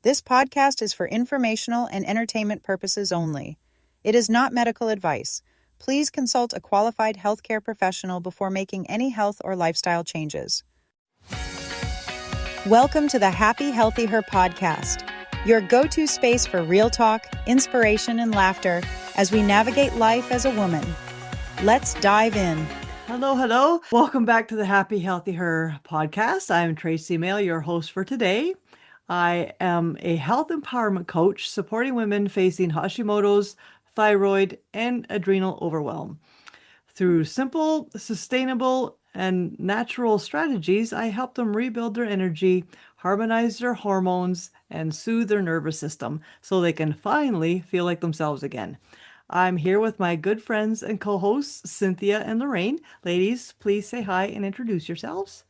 This podcast is for informational and entertainment purposes only. It is not medical advice. Please consult a qualified healthcare professional before making any health or lifestyle changes. Welcome to the Happy Healthy Her podcast, your go-to space for real talk, inspiration, and laughter as we navigate life as a woman. Let's dive in. Hello, hello. Welcome back to the Happy Healthy Her podcast. I'm Tracy Mail, your host for today. I am a health empowerment coach supporting women facing Hashimoto's, thyroid, and adrenal overwhelm. Through simple, sustainable, and natural strategies, I help them rebuild their energy, harmonize their hormones, and soothe their nervous system so they can finally feel like themselves again. I'm here with my good friends and co-hosts, Cynthia and Lorraine. Ladies, please say hi and introduce yourselves.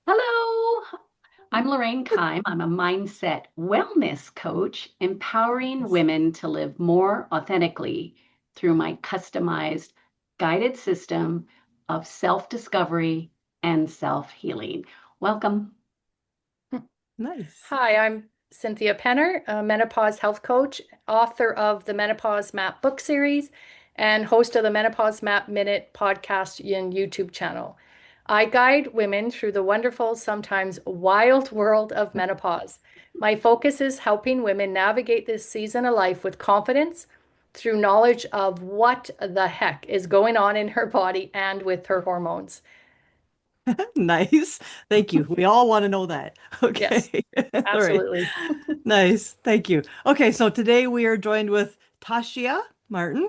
Hello, I'm Lorraine Keim. I'm a mindset wellness coach, empowering women to live more authentically through my customized guided system of self-discovery and self-healing. Welcome. Nice. Hi, I'm Cynthia Penner, a menopause health coach, author of the Menopause Map book series, and host of the Menopause Map Minute podcast and YouTube channel. I guide women through the wonderful, sometimes wild world of menopause. My focus is helping women navigate this season of life with confidence through knowledge of what the heck is going on in her body and with her hormones. Nice. Thank you. We all want to know that. Okay. Yes, All right. absolutely. Nice. Thank you. Okay, so today we are joined with Tashia Martin,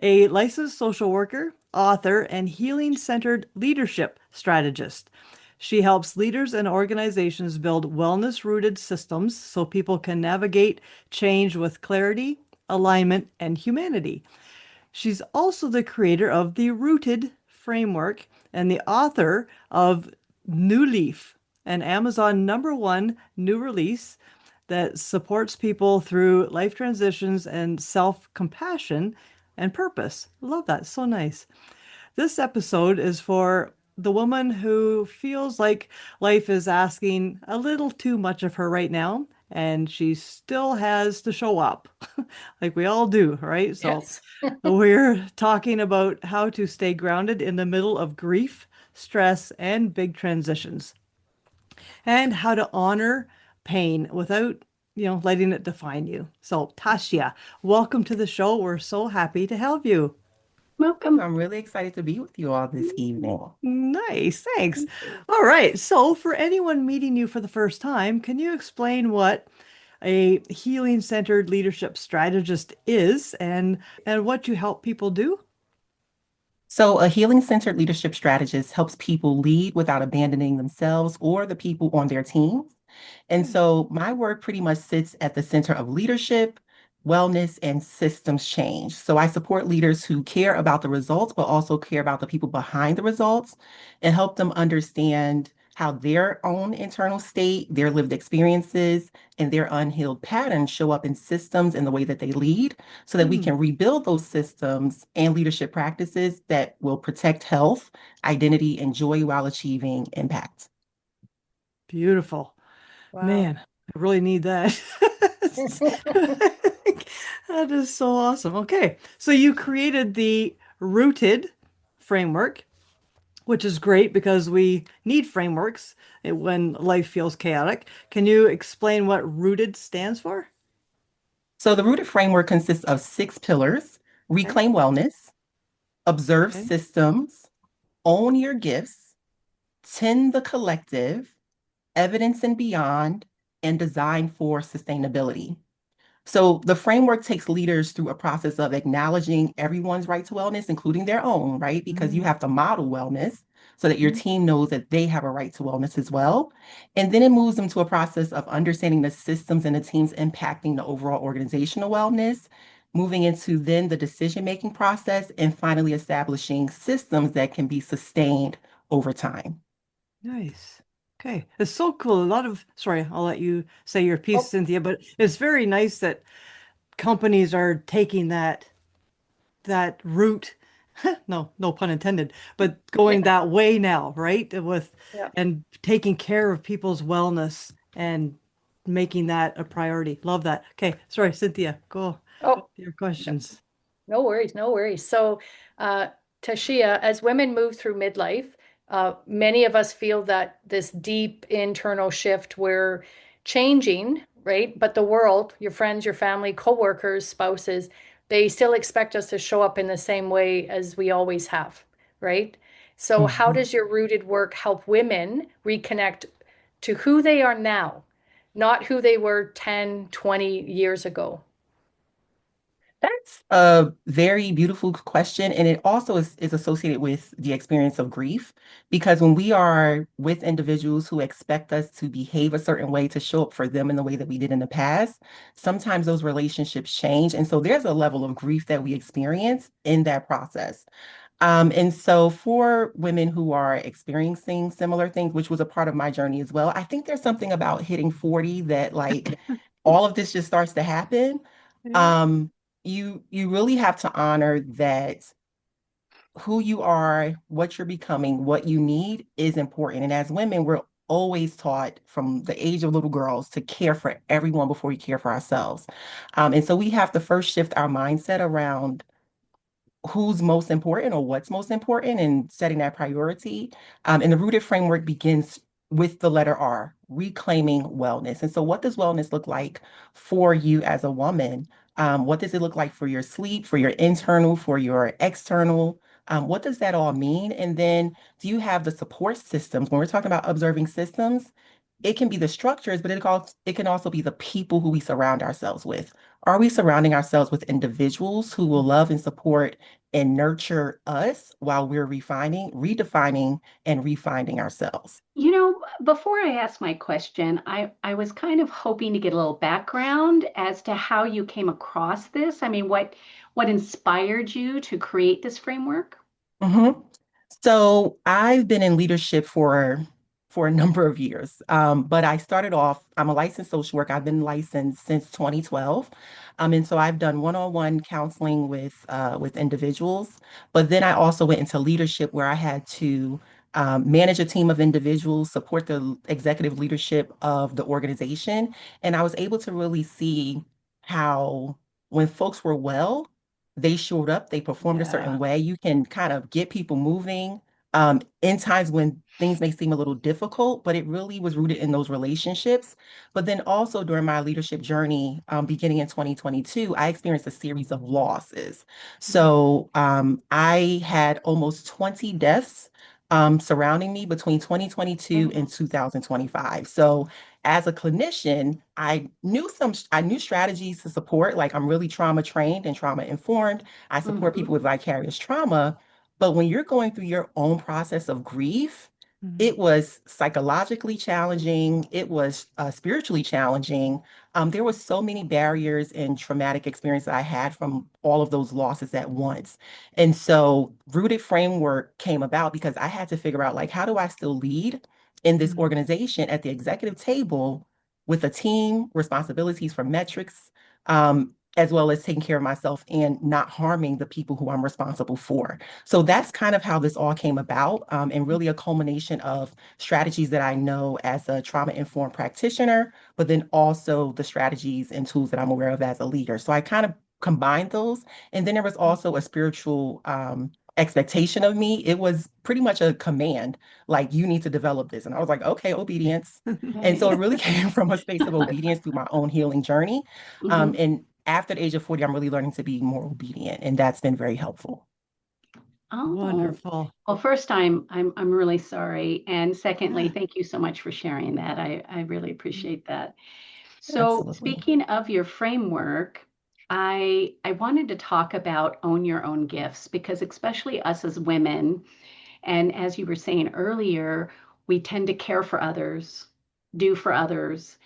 a licensed social worker, author, and healing-centered leadership strategist. She helps leaders and organizations build wellness-rooted systems so people can navigate change with clarity, alignment, and humanity. She's also the creator of the R.O.O.T.E.D framework and the author of New Leaf, an Amazon #1 new release that supports people through life transitions and self-compassion and purpose. Love that. So nice. This episode is for the woman who feels like life is asking a little too much of her right now, and she still has to show up, like we all do, right? So Yes. we're talking about how to stay grounded in the middle of grief, stress, and big transitions, and how to honor pain without, letting it define you. So, Tashia, welcome to the show. We're so happy to have you. Welcome. I'm really excited to be with you all this evening. Nice, thanks. All right, so for anyone meeting you for the first time, can you explain what a healing-centered leadership strategist is and what you help people do? So, a healing-centered leadership strategist helps people lead without abandoning themselves or the people on their teams. And so, my work pretty much sits at the center of leadership, wellness, and systems change. So, I support leaders who care about the results, but also care about the people behind the results and help them understand how their own internal state, their lived experiences, and their unhealed patterns show up in systems and the way that they lead so that we can rebuild those systems and leadership practices that will protect health, identity, and joy while achieving impact. Beautiful. Wow. Man, I really need that. That is so awesome. Okay, so you created the R.O.O.T.E.D framework, which is great because we need frameworks when life feels chaotic. Can you explain what R.O.O.T.E.D stands for? So the rooted framework consists of 6 pillars: reclaim wellness, observe Okay. systems, own your gifts, tend the collective, evidence and beyond, and design for sustainability. So the framework takes leaders through a process of acknowledging everyone's right to wellness, including their own, right? Because you have to model wellness so that your team knows that they have a right to wellness as well. And then it moves them to a process of understanding the systems and the teams impacting the overall organizational wellness, moving into then the decision-making process, and finally establishing systems that can be sustained over time. Nice. Okay. It's so cool. Sorry, I'll let you say your piece, Oh. Cynthia, but it's very nice that companies are taking that route. No pun intended, but going that way now, right? Yeah. And taking care of people's wellness and making that a priority. Love that. Okay, sorry, Cynthia, go. Oh, Your questions. no worries, no worries. So, uh, Tashia, as women move through midlife, many of us feel that this deep internal shift, we're changing, right? But the world, your friends, your family, coworkers, spouses, they still expect us to show up in the same way as we always have, right? So, how Mhm. does your rooted work help women reconnect to who they are now, not who they were 10, 20 years ago? That's a very beautiful question. And it also is associated with the experience of grief. Because when we are with individuals who expect us to behave a certain way to show up for them in the way that we did in the past, sometimes those relationships change. And so there's a level of grief that we experience in that process. And so for women who are experiencing similar things, which was a part of my journey as well, I think there's something about hitting 40 that like all of this just starts to happen. Yeah. Um, you really have to honor that who you are, what you're becoming, what you need is important. And as women, we're always taught from the age of little girls to care for everyone before we care for ourselves. And so we have to first shift our mindset around who's most important or what's most important and setting that priority. And the rooted framework begins with the letter R, reclaiming wellness. And so, what does wellness look like for you as a woman? What does it look like for your sleep, for your internal, for your external? What does that all mean? And then, do you have the support systems? When we're talking about observing systems, it can be the structures, but it can also be the people who we surround ourselves with. Are we surrounding ourselves with individuals who will love and support and nurture us while we're redefining, and refinding ourselves? You know, before I ask my question, I was kind of hoping to get a little background as to how you came across this. I mean, what inspired you to create this framework? Mhm. So I've been in leadership for a number of years. But I started off, I'm a licensed social worker. I've been licensed since 2012. And so I've done one-on-one counseling with individuals. But then I also went into leadership where I had to manage a team of individuals, support the executive leadership of the organization. And I was able to really see how when folks were well, they showed up, they performed a certain Yeah. way. You can kind of get people moving in times when things may seem a little difficult, but it really was rooted in those relationships. But then also during my leadership journey, beginning in 2022, I experienced a series of losses. So I had almost 20 deaths surrounding me between 2022 and 2025. So as a clinician, I knew strategies to support, like I'm really trauma trained and trauma informed. I support Mm-hmm. people with vicarious trauma. But when you're going through your own process of grief, Mhm. it was psychologically challenging. It was spiritually challenging. There were so many barriers and traumatic experiences I had from all of those losses at once. And so Rooted Framework came about because I had to figure out like, how do I still lead in this Mhm. organization at the executive table with a team, responsibilities for metrics, as well as taking care of myself and not harming the people who I'm responsible for. So that's kind of how this all came about, and really a culmination of strategies that I know as a trauma-informed practitioner, but then also the strategies and tools that I'm aware of as a leader. So I kind of combined those. And then there was also a spiritual expectation of me. It was pretty much a command, like, you need to develop this. And I was like, okay, obedience. And so Right. it really came from a space of obedience through my own healing journey. Mm-hmm. And after the age of 40, I'm really learning to be more obedient, and that's been very helpful. Oh, Wonderful. well, first, I'm really sorry, and secondly, thank you so much for sharing that. I really appreciate that. So, Absolutely. speaking of your framework, I wanted to talk about own your own gifts because especially us as women, and as you were saying earlier, we tend to care for others, do for others,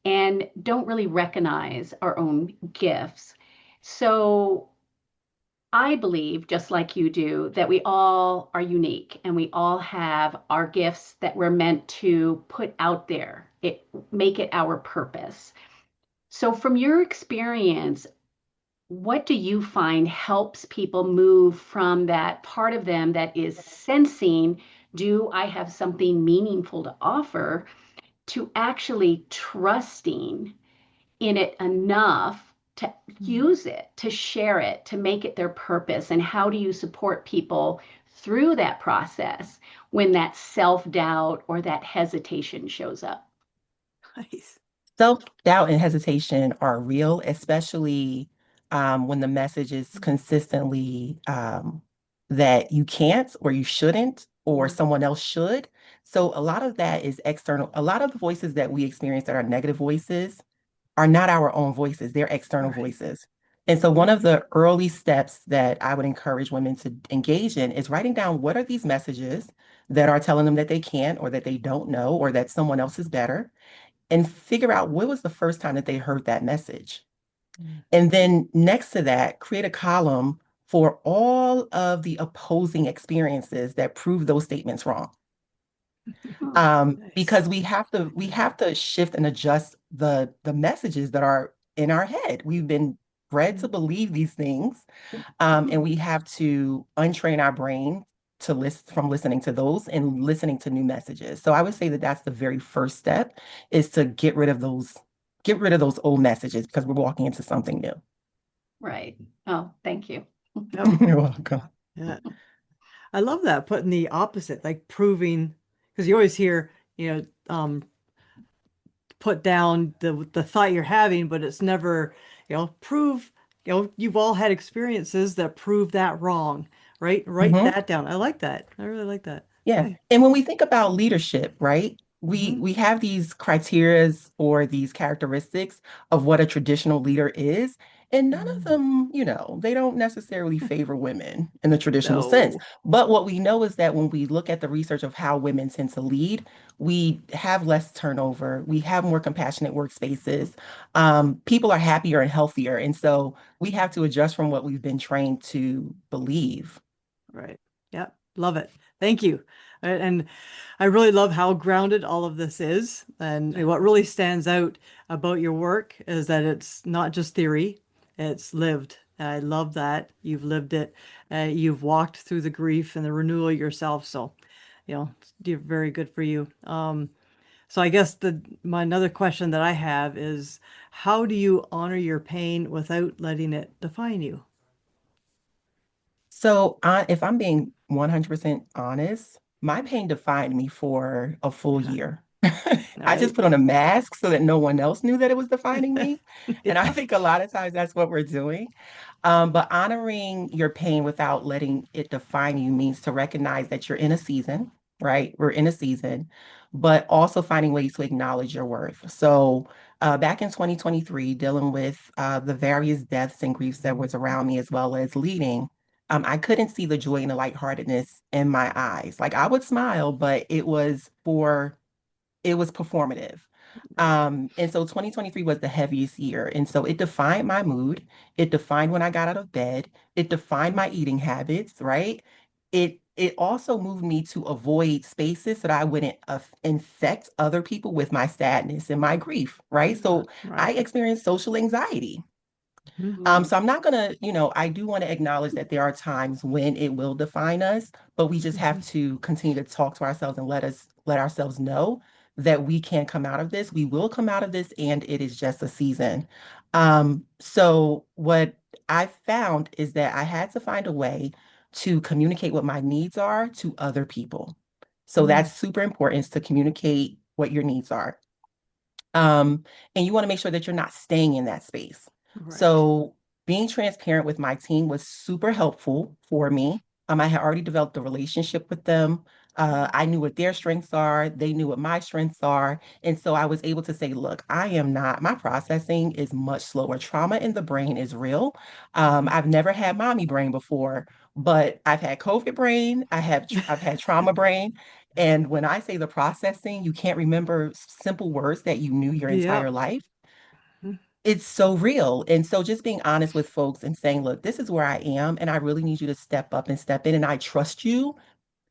and don't really recognize our own gifts. So, I believe, just like you do, that we all are unique and we all have our gifts that we're meant to put out there, make it our purpose. So, from your experience, what do you find helps people move from that part of them that is sensing, do I have something meaningful to offer? to actually trusting in it enough to use it, to share it, to make it their purpose? And how do you support people through that process when that self-doubt or that hesitation shows up? Nice. Self-doubt and hesitation are real, especially when the message is consistently that you can't or you shouldn't or someone else should. So a lot of that is external. A lot of the voices that we experience that are negative voices are not our own voices, they're external Right. voices. And so one of the early steps that I would encourage women to engage in is writing down what are these messages that are telling them that they can't or that they don't know or that someone else is better, and figure out what was the first time that they heard that message. And then next to that, create a column for all of the opposing experiences that prove those statements wrong. Nice. Because we have to shift and adjust the messages that are in our head. We've been bred to believe these things, and we have to untrain our brain to list from listening to those and listening to new messages. So I would say that that's the very first step is to get rid of those old messages because we're walking into something new. Right. Oh, thank you. Yep. You're welcome. Yeah. I love that, putting the opposite, like proving, because you always hear, put down the thought you're having, but it's never, prove, you've all had experiences that prove that wrong, right? Write Mhm. that down. I like that. I really like that. Yeah. Okay. And when we think about leadership, right? We Hmm. we have these criterias or these characteristics of what a traditional leader is, and none of them, they don't necessarily favor women in the traditional sense. No. But what we know is that when we look at the research of how women tend to lead, we have less turnover, we have more compassionate workspaces, people are happier and healthier, and so we have to adjust from what we've been trained to believe. Right. Yeah. Love it. Thank you. And I really love how grounded all of this is. And what really stands out about your work is that it's not just theory, it's lived. I love that. You've lived it. You've walked through the grief and the renewal yourself. So, you're very good for you. So I guess my another question that I have is, how do you honor your pain without letting it define you? So, if I'm being 100% honest, my pain defined me for a full Yeah. year. I just Right. put on a mask so that no one else knew that it was defining me. And I Yeah. think a lot of times that's what we're doing. But honoring your pain without letting it define you means to recognize that you're in a season, right? We're in a season, but also finding ways to acknowledge your worth. So, back in 2023, dealing with the various deaths and griefs that was around me, as well as leading, I couldn't see the joy and the lightheartedness in my eyes. Like I would smile, but it was performative. Right. And so 2023 was the heaviest year. And so it defined my mood. It defined when I got out of bed. It defined my eating habits, right? It also moved me to avoid spaces so that I wouldn't infect other people with my sadness and my grief, right? So I Right. experienced social anxiety. Mhm. So I'm not gonna, I do want to acknowledge that there are times when it will define us, but we just have Mhm. to continue to talk to ourselves and let ourselves know that we can come out of this. We will come out of this, and it is just a season. So what I found is that I had to find a way to communicate what my needs are to other people. So Mm. that's super important is to communicate what your needs are. Um, and you want to make sure that you're not staying in that space. Right. So being transparent with my team was super helpful for me. I had already developed a relationship with them. I knew what their strengths are. They knew what my strengths are. And so I was able to say, look, my processing is much slower. Trauma in the brain is real. Mhm. I've never had mommy brain before, but I've had COVID brain. I've had trauma brain. And when I say the processing, you can't remember simple words that you knew your entire Yep. life. Mhm. It's so real. And so just being honest with folks and saying, look, this is where I am, and I really need you to step up and step in, and I trust you.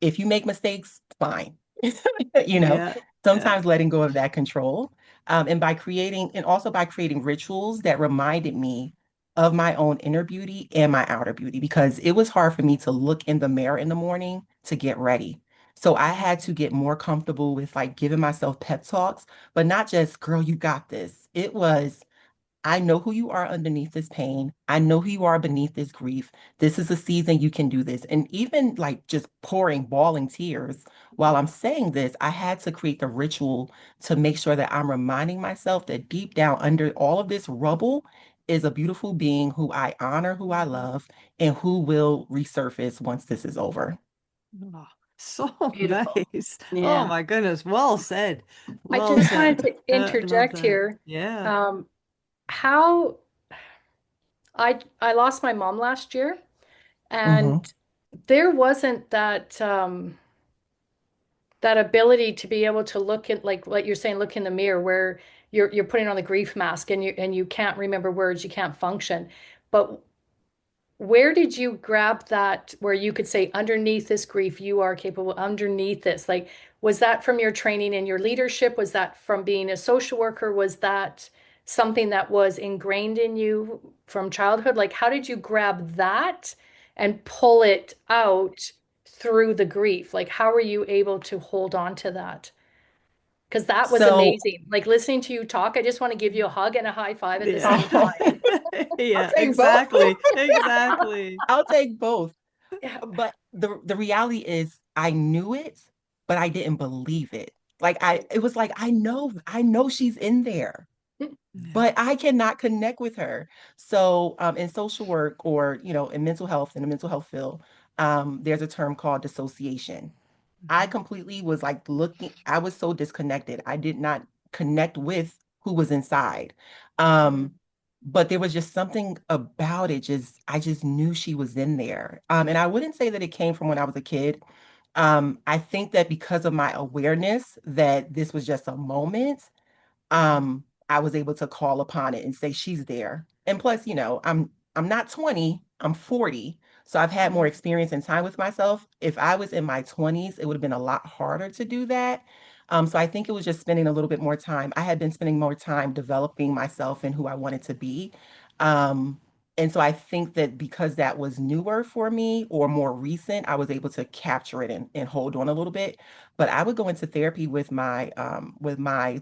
If you make mistakes, fine. You know, Yeah. Yeah. sometimes letting go of that control. And also by creating rituals that reminded me of my own inner beauty and my outer beauty, because it was hard for me to look in the mirror in the morning to get ready. So I had to get more comfortable with like giving myself pep talks, but not just, girl, you got this. It was, I know who you are underneath this pain. I know who you are beneath this grief. This is a season you can do this. And even like just pouring, bawling tears while I'm saying this, I had to create the ritual to make sure that I'm reminding myself that deep down under all of this rubble is a beautiful being who I honor, who I love, and who will resurface once this is over. Oh, so Beautiful. nice. Oh Yeah. my goodness. Well said. I Well just wanted said. to I love interject that. here. Yeah. Um, how I lost my mom last year, and Hmm. there wasn't that that ability to be able to look at like you're saying, look in the mirror where you're putting on the grief mask and you can't remember words, you can't function. But where did you grab that where you could say, underneath this grief, you are capable, underneath this? Like, was that from your training and your leadership? Was that from being a social worker? Was that something that was ingrained in you from childhood? Like, how did you grab that and pull it out through the grief? Like, how were you able to hold on to that? Because that was So, amazing. Like, listening to you talk, I just want to give you a hug and a high five at the Yeah. same time. I'll Yeah, take both. exactly. Exactly. I'll take both. Yeah. But the reality is I knew it, but I didn't believe it. Like it was like I know she's in there, Yeah. but I cannot connect with her. So in social work or in mental health in the mental health field, there's a term called dissociation. I Mhm. completely was like I was so disconnected. I did not connect with who was inside. Mhm. Um, but there was just something about it, I just knew she was in there. And I wouldn't say that it came from when I was a kid. I think that because of my awareness that this was just a moment, I was able to call upon it and say she's there. And plus, I'm not 20, I'm 40. So I've had more Mhm. experience and time with myself. If I was in my 20s, it would have been a lot harder to do that. So I think it was just spending a little bit more time. I had been spending more time developing myself and who I wanted to be. Um, and so I think that because that was newer for me or more recent, I was able to capture it and hold on a little bit. But I would go into therapy with my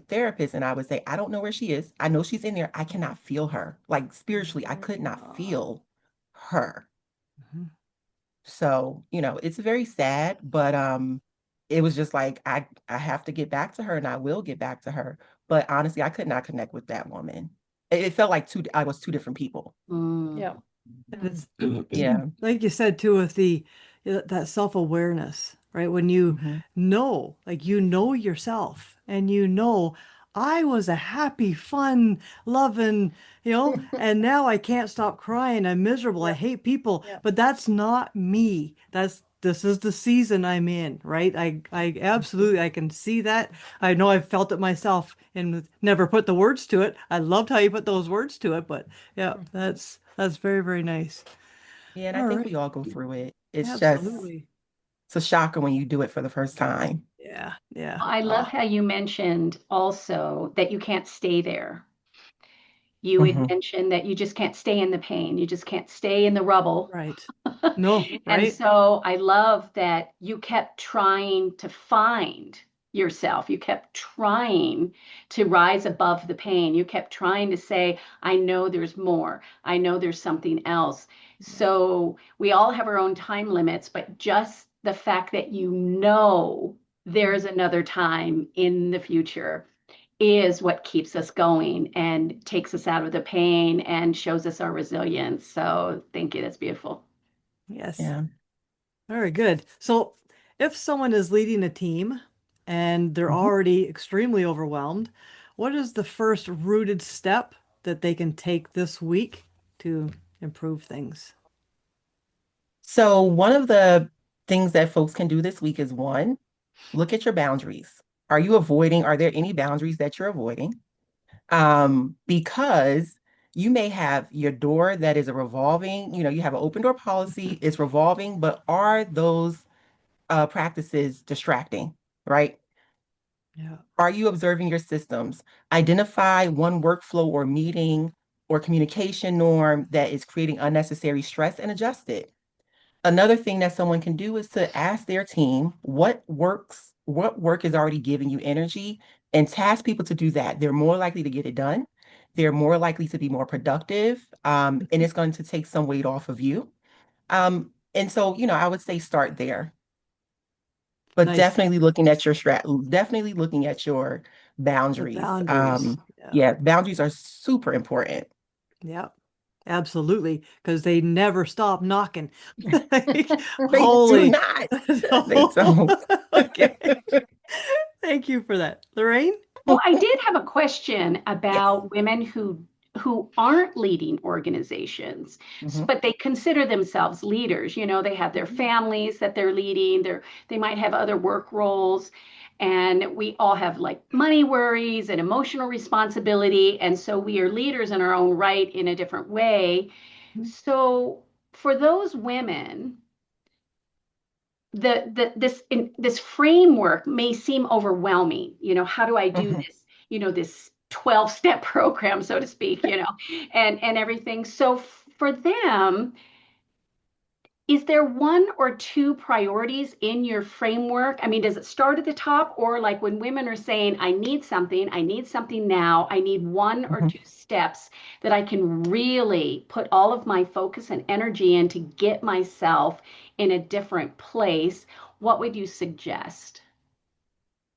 therapist and I would say, I don't know where she is. I know she's in there. I cannot feel her. Like spiritually, I could not Ah. feel her. Mhm. So, it's very sad, but it was just like I have to get back to her and I will get back to her. But honestly, I could not connect with that woman. It felt like I was two different people. Mm. Yeah. And it's Yeah. like you said too, with the that self-awareness, right? When you Hmm. know, like you know yourself and you know I was a happy, fun, loving, and now I can't stop crying. I'm miserable. I Yeah. hate people, Yeah. but that's not me. This is the season I'm in, right? I absolutely I can see that. I know I've felt it myself and never put the words to it. I loved how you put those words to it, but yeah, that's very, very nice. Yeah, and I All think we right. all go through it. Absolutely. It's a shocker when you do it for the first time. Yeah. Yeah. I love Oh, how you mentioned also that you can't stay there. You had Hmm. mentioned that you just can't stay in the pain, you just can't stay in the rubble. right. No, And right? so I love that you kept trying to find yourself. You kept trying to rise above the pain. You kept trying to say, I know there's more. I know there's something else. Yeah. So we all have our own time limits, but just the fact that you know there's another time in the future is what keeps us going and takes us out of the pain and shows us our resilience. So thank you. That's beautiful. Yes. Yeah. Very good. So, if someone is leading a team and they're Mhm. already extremely overwhelmed, what is the first rooted step that they can take this week to improve things? So one of the things that folks can do this week is one, look at your boundaries. Are there any boundaries that you're avoiding? Because you may have your door that is a revolving, you have an open door policy, it's revolving, but are those practices distracting, right? Yeah. Are you observing your systems? Identify one workflow or meeting or communication norm that is creating unnecessary stress and adjust it. Another thing that someone can do is to ask their team what work is already giving you energy, and task people to do that. They're more likely to get it done. They're more likely to be more productive, and it's going to take some weight off of you. And so, I would say start there, but Nice. definitely looking at your The boundaries. boundaries. Yeah. Yeah, boundaries are super important. Yeah. Absolutely. Because they never stop knocking. Like, They do holy. not. They don't. Okay. Thank you for that. Lorraine? Well, I did have a question Yes. about women who aren't leading organizations, Mhm. but they consider themselves leaders. You know, they have their Mhm. families that they're leading, they might have other work roles, and we all have like money worries and emotional responsibility, and so we are leaders in our own right in a different way. So for those women, this framework may seem overwhelming. You know, how do I do Mhm. this? You know, this 12-step program, so to speak, and everything. So for them, is there one or two priorities in your framework? I mean, does it start at the top, or like when women are saying, I need something now, I need one or Mhm. two steps that I can really put all of my focus and energy in to get myself in a different place? What would you suggest?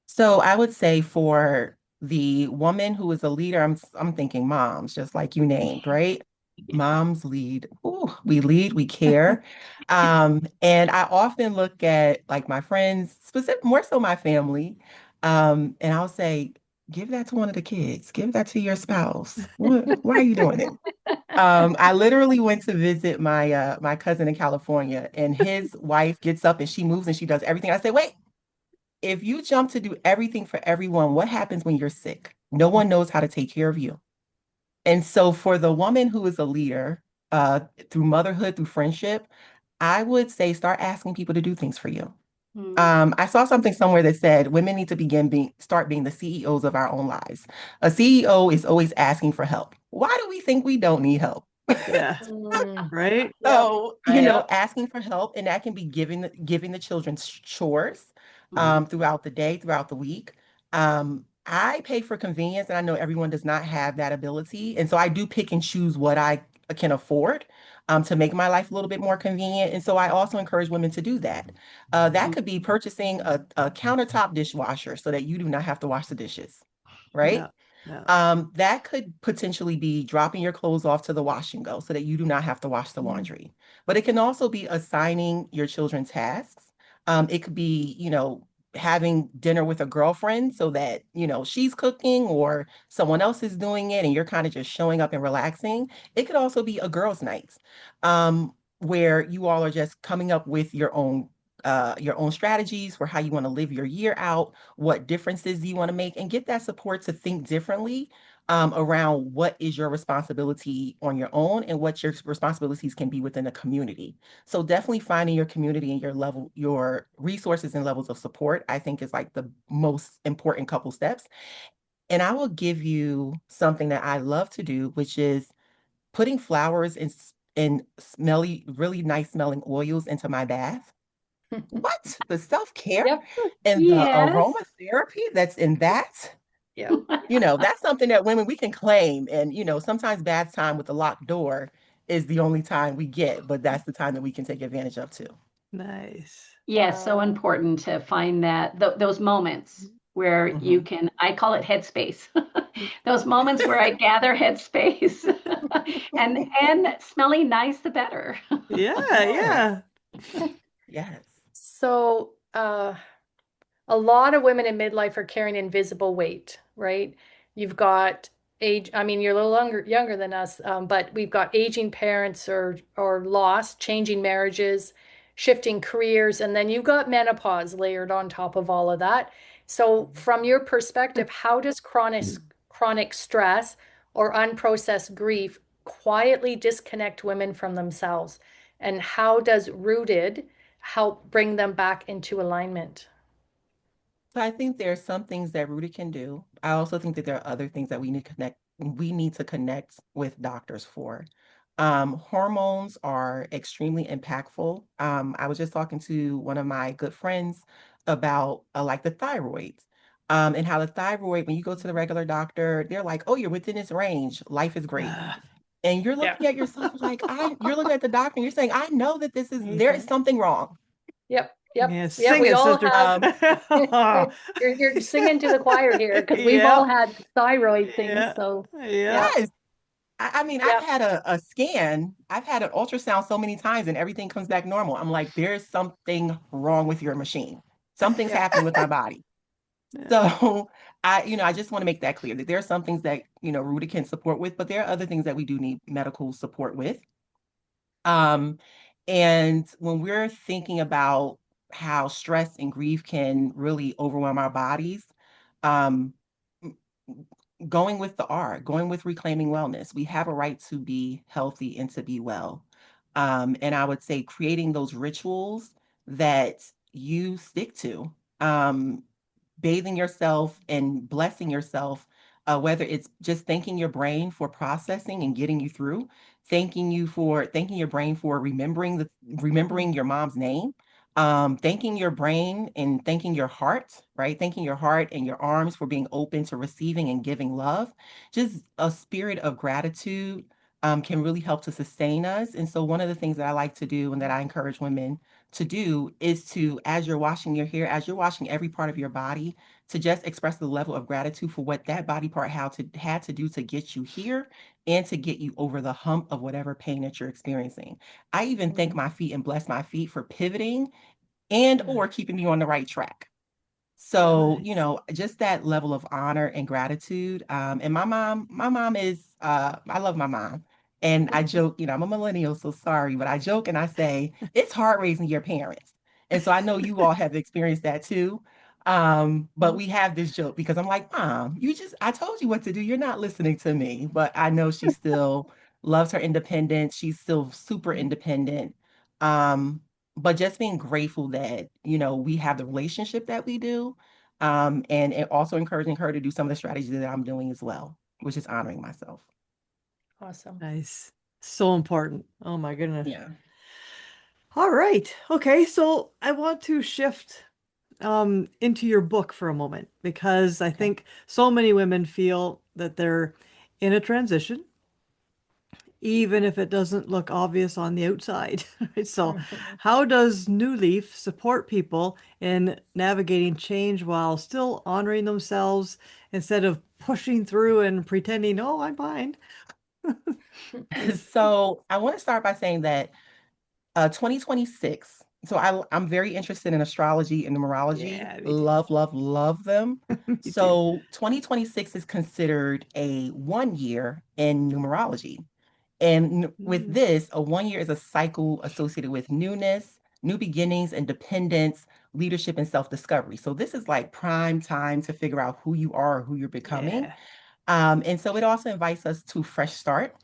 So I would say for the woman who is a leader, I'm thinking moms, just like you named, right? Yeah. Moms lead. Ooh, we lead, we care. And I often look at like my friends, specific more so my family, and I'll say, give that to one of the kids, give that to your spouse. Why are you doing it? I literally went to visit my cousin in California, and his wife gets up and she moves and she does everything. I say, wait, if you jump to do everything for everyone, what happens when you're sick? No one knows how to take care of you. And so for the woman who is a leader, through motherhood, through friendship, I would say start asking people to do things for you. Mm, I saw something somewhere that said women need to start being the CEOs of our own lives. A CEO is always asking for help. Why do we think we don't need help? Yeah. Mm, Right? yep. So, Yep. asking for help, and that can be giving the children chores mhm, throughout the day, throughout the week. I pay for convenience, and I know everyone does not have that ability. And so I do pick and choose what I can afford to make my life a little bit more convenient. And so I also encourage women to do that. That mhm, could be purchasing a countertop dishwasher so that you do not have to wash the dishes, Yeah. right? Yeah. That could potentially be dropping your clothes off to the wash and go so that you do not have to wash the laundry. But it can also be assigning your children tasks. It could be, having dinner with a girlfriend so that, she's cooking or someone else is doing it and you're kind of just showing up and relaxing. It could also be a girls' night, where you all are just coming up with your own strategies for how you want to live your year out, what differences you want to make, and get that support to think differently around what is your responsibility on your own and what your responsibilities can be within a community. So definitely finding your community and your resources and levels of support, I think is like the most important couple steps. And I will give you something that I love to do, which is putting flowers and smelly, really nice smelling oils into my bath. What? The self-care Yep. and the yes. aromatherapy that's in that? Yep. That's something that women we can claim. And, sometimes bath time with a locked door is the only time we get, but that's the time that we can take advantage of too. Nice. Yes, so important to find that those moments where you Mhm. can, I call it headspace. Those moments where I gather headspace and smelling nice, the better. Yeah. Yes. Yeah. Yes. So, a lot of women in midlife are carrying invisible weight, right? You've got age, I mean, you're a little younger than us, but we've got aging parents or lost, changing marriages, shifting careers, and then you've got menopause layered on top of all of that. So, from your perspective, how does chronic stress or unprocessed grief quietly disconnect women from themselves? And how does Rooted help bring them back into alignment? So I think there are some things that Rudy can do. I also think that there are other things that we need to connect with doctors for. Hormones are extremely impactful. I was just talking to one of my good friends about like the thyroid, and how the thyroid, when you go to the regular doctor, they're like, "Oh, you're within this range. Life is great." And you're Yeah. looking at yourself like, you're looking at the doctor and you're saying, I know that there is something wrong. Yep. Yep. Yeah, Yeah. sing We it, all sister. have. Um, You're singing to the choir here because we've all Yep. had thyroid things. Yeah. So yeah. Yep. yes. I mean, I've Yep. had a scan, I've had an ultrasound so many times and everything comes back normal. I'm like, there's something wrong with your machine. Something's Yep. happening with my body. Yeah. So I just want to make that clear that there are some things that, Ruta can support with, but there are other things that we do need medical support with. Um, and when we're thinking about how stress and grief can really overwhelm our bodies, um, going with the R, going with reclaiming wellness. We have a right to be healthy and to be well. And I would say creating those rituals that you stick to. Um, Bathing yourself and blessing yourself, whether it's just thanking your brain for processing and getting you through, thanking your brain for remembering your mom's name, thanking your brain and thanking your heart, right? Thanking your heart and your arms for being open to receiving and giving love. Just a spirit of gratitude can really help to sustain us. And so, one of the things that I like to do and that I encourage women to do is to, as you're washing your hair, as you're washing every part of your body, to just express the level of gratitude for what that body part had to do to get you here and to get you over the hump of whatever pain that you're experiencing. I even thank my feet and bless my feet for pivoting and or keeping me on the right track. So, Nice. just that level of honor and gratitude. And my mom is, I love my mom. And I joke, I'm a millennial, so sorry, but I joke and I say, it's hard raising your parents. And so I know you all have experienced that too. But we have this joke because I'm like, Mom, I told you what to do. You're not listening to me. But I know she still loves her independence. She's still super independent. Um, but just being grateful that, we have the relationship that we do, and also encouraging her to do some of the strategies that I'm doing as well, which is honoring myself. Awesome. Nice. So important. Oh my goodness. Yeah. All right. Okay, so I want to shift into your book for a moment because I Okay. think so many women feel that they're in a transition, even if it doesn't look obvious on the outside. Right? So, Mhm. how does New Leaf support people in navigating change while still honoring themselves instead of pushing through and pretending, oh, I'm fine? So I want to start by saying that 2026. So I'm very interested in astrology and numerology. Yeah, me too. Love, love, love them. Me too. So 2026 is considered a 1 year in numerology. And with Mm. this, a 1 year is a cycle associated with newness, new beginnings, independence, leadership, and self-discovery. So this is like prime time to figure out who you are or who you're becoming. Yeah. And so it also invites us to fresh start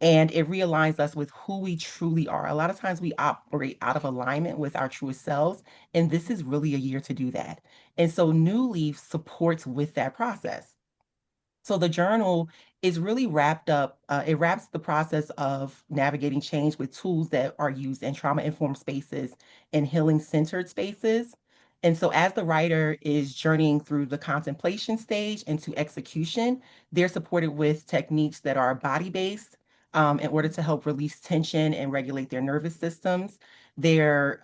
and it realigns us with who we truly are. A lot of times we operate out of alignment with our truest selves, and this is really a year to do that. And so New Leaf supports with that process. So the journal is really it wraps the process of navigating change with tools that are used in trauma-informed spaces and healing-centered spaces. And so as the writer is journeying through the contemplation stage into execution, they're supported with techniques that are body-based, in order to help release tension and regulate their nervous systems. Their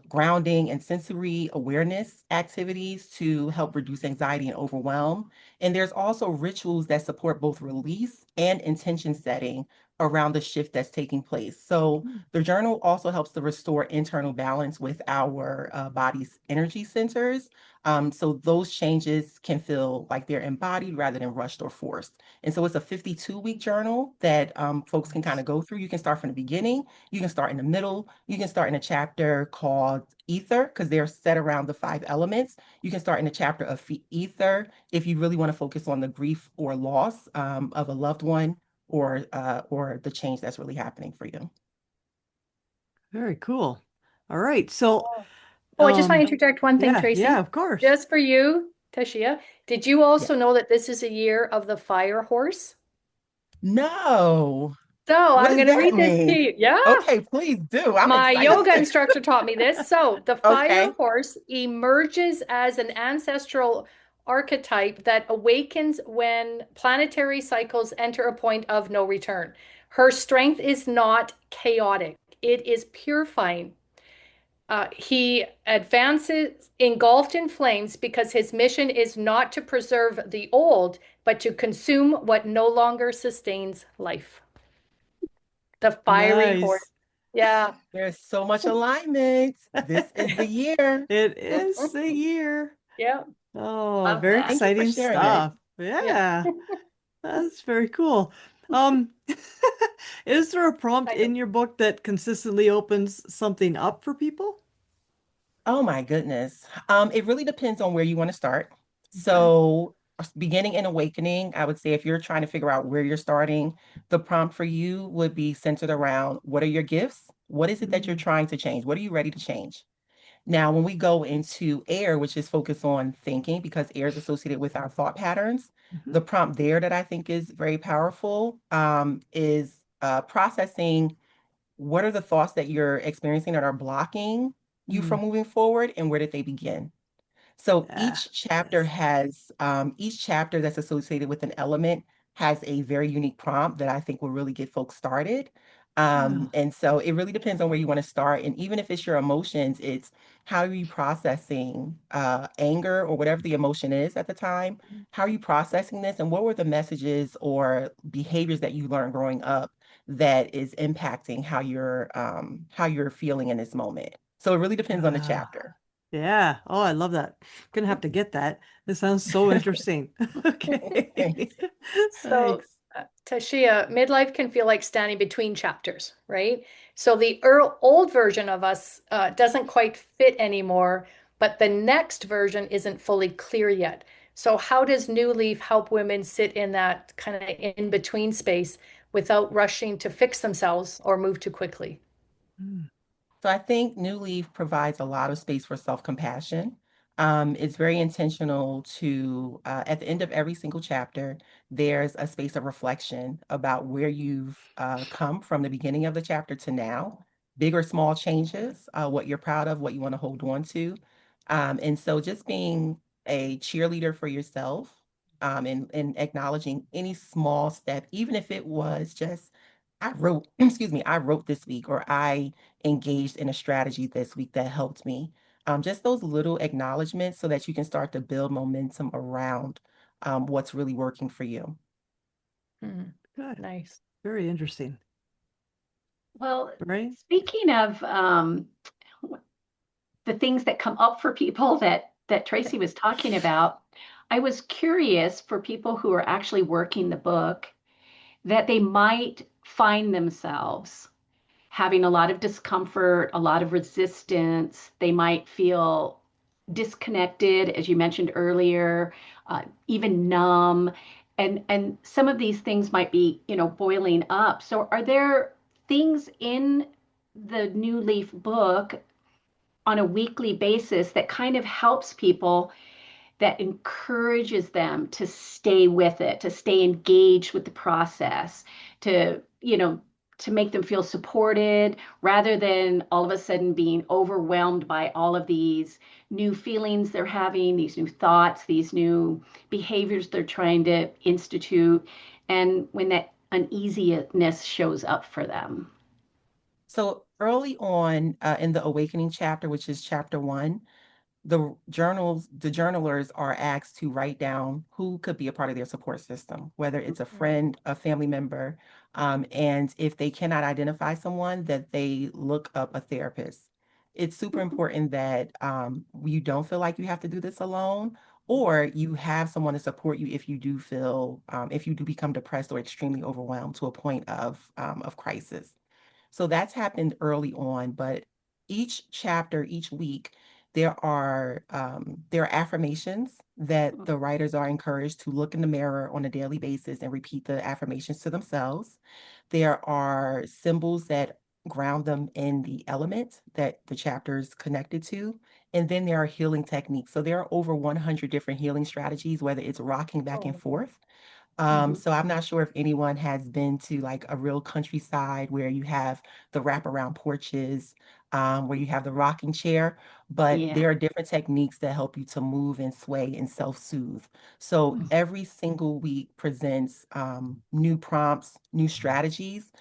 grounding and sensory awareness activities to help reduce anxiety and overwhelm. And there's also rituals that support both release and intention setting around the shift that's taking place. So the journal also helps to restore internal balance with our body's energy centers. So those changes can feel like they're embodied rather than rushed or forced. And so it's a 52-week journal that folks can kind Nice. of go through. You can start from the beginning, you can start in the middle, you can start in a chapter called Ether, because they're set around the 5 elements. You can start in a chapter of Ether if you really want to focus on the grief or loss of a loved one or the change that's really happening for you. Very cool. All right. So, Oh, I just want to um, interject one thing, yeah, yeah, Tracy. of course. Just for you, Tashia. Did you Yeah. also know that this is a year of the fire horse? No. So What I'm does going to that read this to mean? you. Yeah. Okay, please do. I'm My yoga excited. instructor taught me this. So the fire Okay. horse emerges as an ancestral archetype that awakens when planetary cycles enter a point of no return. Her strength is not chaotic, it is purifying. He advances engulfed in flames because his mission is not to preserve the old, but to consume what no longer sustains life. The fiery horse. Nice. Yeah. There's so much alignment. This is the year. It is the year. Yeah. Oh, Love very that. Thank you for exciting sharing it. stuff. Yeah. Yeah, that's very cool. Um, is there a prompt I know. in your book that consistently opens something up for people? Oh my goodness. It really depends on where you want to start. Okay. So, beginning and awakening, I would say if you're trying to figure out where you're starting, the prompt for you would be centered around what are your gifts? What is it that you're Mm, trying to change? What are you ready to change? Now, when we go into air, which is focused on thinking, because air is associated with our thought patterns, mhm, the prompt there that I think is very powerful is processing what are the thoughts that you're experiencing that are blocking you mm. from moving forward, and where did they begin? So Yeah. Yes. each chapter that's associated with an element has a very unique prompt that I think will really get folks started. Oh. And so it really depends on where you want to start. And even if it's your emotions, it's how are you processing anger or whatever the emotion is at the time? How are you processing this? And what were the messages or behaviors that you learned growing up that is impacting how you're feeling in this moment? So it really depends on the Ah. chapter. Yeah. Oh, I love that. Gonna have to get that. This sounds so interesting. Okay. Thanks. So, Thanks. Tashia, midlife can feel like standing between chapters, right? So the old version of us doesn't quite fit anymore, but the next version isn't fully clear yet. So how does New Leaf help women sit in that kind of in between space without rushing to fix themselves or move too quickly? Mm, So I think New Leaf provides a lot of space for self-compassion. It's very intentional to, at the end of every single chapter, there's a space of reflection about where you've come from the beginning of the chapter to now, big or small changes, what you're proud of, what you want to hold on to. And so just being a cheerleader for yourself, and acknowledging any small step, even if it was just, I wrote, excuse me, I wrote this week, or I engaged in a strategy this week that helped me. Just those little acknowledgments so that you can start to build momentum around what's really working for you. Hmm, good. nice. Very interesting. Well, Right? speaking of the things that come up for people that Tracy was talking about, I was curious for people who are actually working the book that they might find themselves having a lot of discomfort, a lot of resistance. They might feel disconnected, as you mentioned earlier, even numb, and some of these things might be, boiling up. So, are there things in the New Leaf book on a weekly basis that kind of helps people, that encourages them to stay with it, to stay engaged with the process, to make them feel supported rather than all of a sudden being overwhelmed by all of these new feelings they're having, these new thoughts, these new behaviors they're trying to institute, and when that uneasiness shows up for them. So early on in the awakening chapter, which is chapter one, the journalers are asked to write down who could be a part of their support system, whether it's a friend, a family member, and if they cannot identify someone, that they look up a therapist. It's super important that you don't feel like you have to do this alone, or you have someone to support you if you do if you do become depressed or extremely overwhelmed to a point of crisis. So that's happened early on, but each chapter, each week, there are affirmations that the writers are encouraged to look in the mirror on a daily basis and repeat the affirmations to themselves. There are symbols that ground them in the element that the chapter is connected to. And then there are healing techniques. So there are over 100 different healing strategies, whether it's rocking back and Oh, forth, Mhm. So I'm not sure if anyone has been to like a real countryside where you have the wraparound porches, where you have the rocking chair, but Yeah, there are different techniques that help you to move and sway and self-soothe. So Mm, every single week presents new prompts, new strategies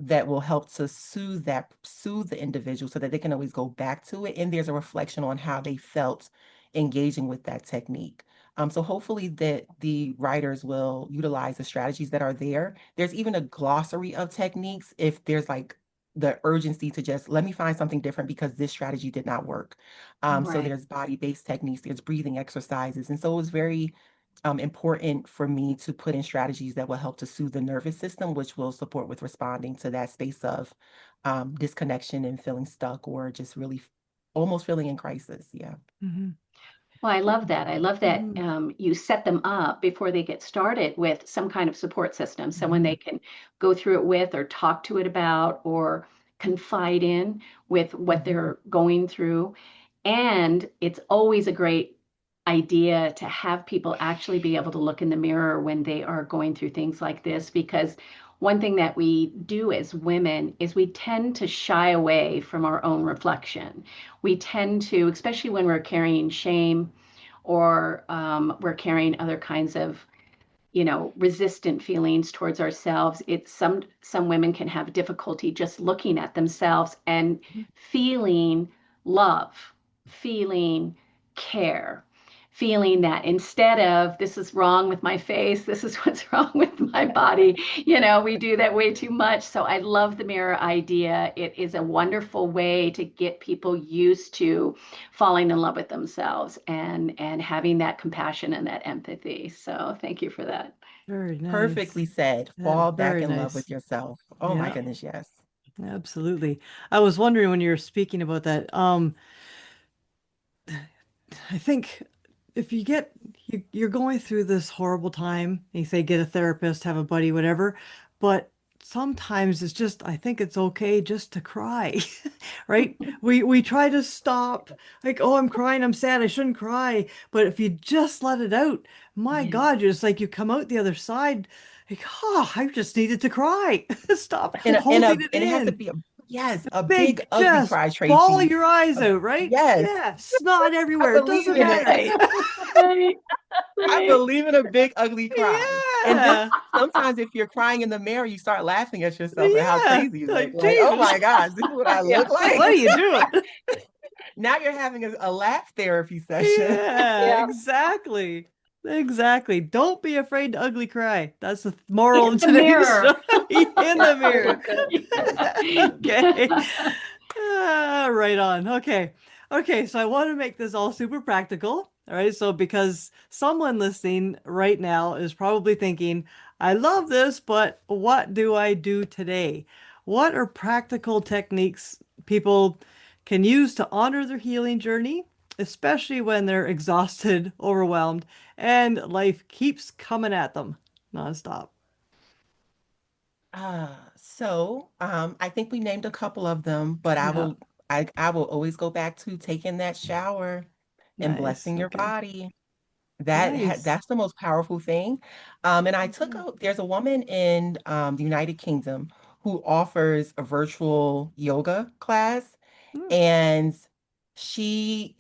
that will help to soothe the individual so that they can always go back to it. And there's a reflection on how they felt engaging with that technique. So hopefully that the writers will utilize the strategies that are there. There's even a glossary of techniques if there's like the urgency to just let me find something different because this strategy did not work. So right. there's body-based techniques, there's breathing exercises. And so it was very important for me to put in strategies that will help to soothe the nervous system, which will support with responding to that space of disconnection and feeling stuck or just really almost feeling in crisis. Yeah. mhm, Well, I love that. I love that mhm, you set them up before they get started with some kind of support system. Someone they mhm, can go through it with, or talk to it about, or confide in with what mhm, they're going through. And it's always a great idea to have people actually be able to look in the mirror when they are going through things like this, because one thing that we do as women is we tend to shy away from our own reflection. We tend to, especially when we're carrying shame, or we're carrying other kinds of, resistant feelings towards ourselves. It's some women can have difficulty just looking at themselves and mhm. feeling love, feeling care, feeling that instead of this is wrong with my face, this is what's wrong with my body. We do that way too much. So I love the mirror idea. It is a wonderful way to get people used to falling in love with themselves and having that compassion and that empathy. So thank you for that. Very Perfectly nice. said. Yeah, Fall back very in love with nice. yourself. Oh my Yeah, goodness, yes. absolutely. I was wondering when you were speaking about that. I think if you're going through this horrible time, you say get a therapist, have a buddy, whatever, but sometimes it's just I think it's okay just to cry, right? We try to stop, like, oh, I'm crying, I'm sad, I shouldn't cry. But if you just let it out, my Yeah. God, you're just like you come out the other side, like, oh, I just needed to cry. Stop holding it And it has to in. be a big Big, ugly just cry, bawl Tracy. your eyes A- out, right? yes, Yeah, snot I everywhere. It believe doesn't in it. matter. Right. Right. I Right. believe in a big ugly cry. And then Yeah, sometimes if you're crying in the mirror, you start laughing at yourself and how yeah. crazy you look. Like, Like, oh Jesus, my gosh, this is what I Yeah. look like. what are you doing? Now you're having a laugh therapy session. Yeah, Yeah. exactly. Exactly. Don't be afraid to ugly cry. That's the moral In of the today's mirror. story in Yeah, the very mirror. Okay. good. Right on. Okay. Okay, so I want to make this all super practical. All right, so because someone listening right now is probably thinking, I love this, but what do I do today? What are practical techniques people can use to honor their healing journey, especially when they're exhausted, overwhelmed, and life keeps coming at them nonstop? I think we named a couple of them, but Yeah, I will always go back to taking that shower and nice. blessing your Okay. body. Nice. That's the most powerful thing. And there's a woman in the United Kingdom who offers a virtual yoga class, Mm, and she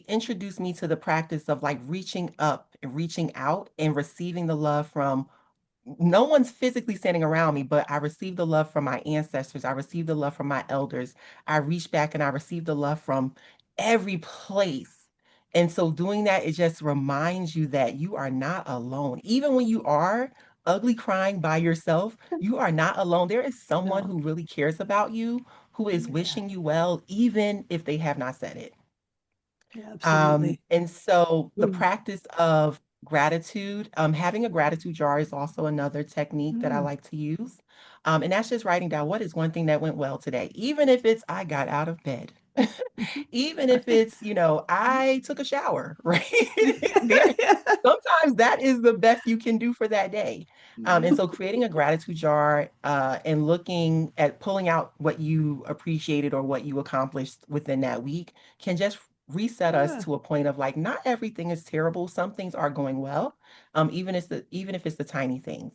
introduced me to the practice of like reaching up and reaching out and receiving the love from no one's physically standing around me, but I received the love from my ancestors. I received the love from my elders. I reached back and I received the love from every place. And so doing that, it just reminds you that you are not alone. Even when you are ugly crying by yourself, you are not alone. There is someone no. who really cares about you, who is Yeah. wishing you well, even if they have not said it. Yeah, absolutely. And so the Mm. practice of gratitude, having a gratitude jar is also another technique that I Mm. like to use. And that's just writing down what is one thing that went well today, even if it's I got out of bed, even if Right. it's, I took a shower, right? There, Yeah. sometimes that is the best you can do for that day. And Yeah. so creating a gratitude jar and looking at pulling out what you appreciated or what you accomplished within that week can just reset us Yeah. to a point of like, not everything is terrible. Some things are going well, even if it's the tiny things.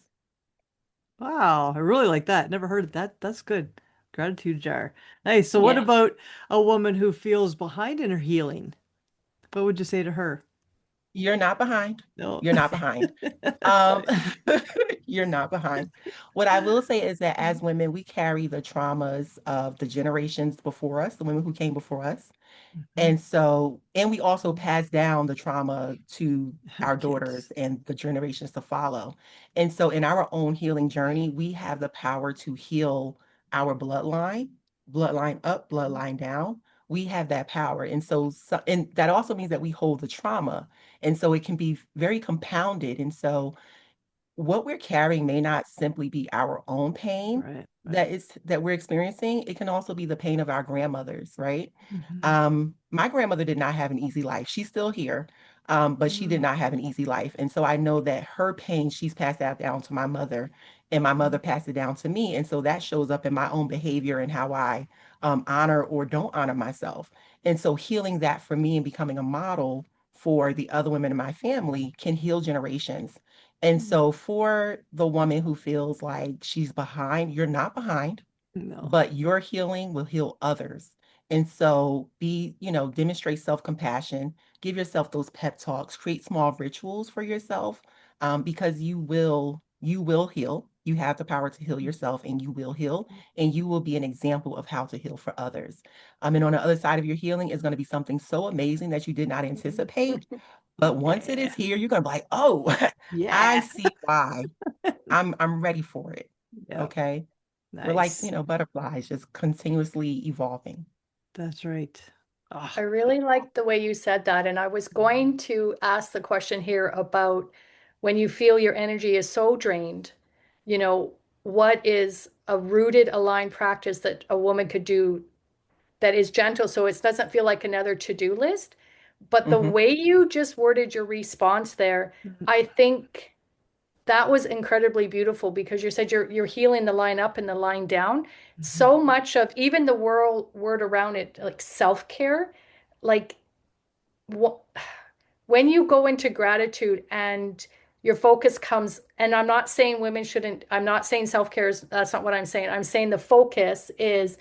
Wow, I really like that. Never heard of that. That's good. Gratitude jar. Nice. So what Yeah. about a woman who feels behind in her healing? What would you say to her? You're not behind. No. You're not behind. That's Um, nice. you're not behind. What I will say is that as women, we carry the traumas of the generations before us, the women who came before us. Mhm. And so, and we also pass down the trauma to Our our kids. daughters and the generations to follow. And so, in our own healing journey, we have the power to heal our bloodline, bloodline up, bloodline down. We have that power. And so, and that also means that we hold the trauma. And so, it can be very compounded. And so, what we're carrying may not simply be our own pain Right, right. that we're experiencing. It can also be the pain of our grandmothers, right? Mhm. My grandmother did not have an easy life. She's still here, but she did Mm, not have an easy life. And so I know that her pain, she's passed that down to my mother, and my mother passed it down to me. And so that shows up in my own behavior and how I honor or don't honor myself. And so healing that for me and becoming a model for the other women in my family can heal generations. And mm. so for the woman who feels like she's behind, you're not behind, No. but your healing will heal others. And so demonstrate self-compassion, give yourself those pep talks, create small rituals for yourself, because you will heal. You have the power to heal yourself and you will heal, and you will be an example of how to heal for others. And on the other side of your healing is going to be something so amazing that you did not anticipate. But once it Yeah. is here, you're going to be like, oh, I Yeah. see why. I'm ready for it. Yeah. Okay. We're like, Nice. butterflies just continuously evolving. That's right. I Oh. really liked the way you said that. And I was going to ask the question here about when you feel your energy is so drained, you know, what is a rooted, aligned practice that a woman could do that is gentle so it doesn't feel like another to-do list? But the Hmm. way you just worded your response there, Mhm. I think that was incredibly beautiful because you said you're healing the line up and the line down. Mhm. So much of even the word around it, like self-care, like wh- when you go into gratitude and your focus comes, and I'm not saying women shouldn't, I'm not saying self-care is, that's not what I'm saying. I'm saying the focus is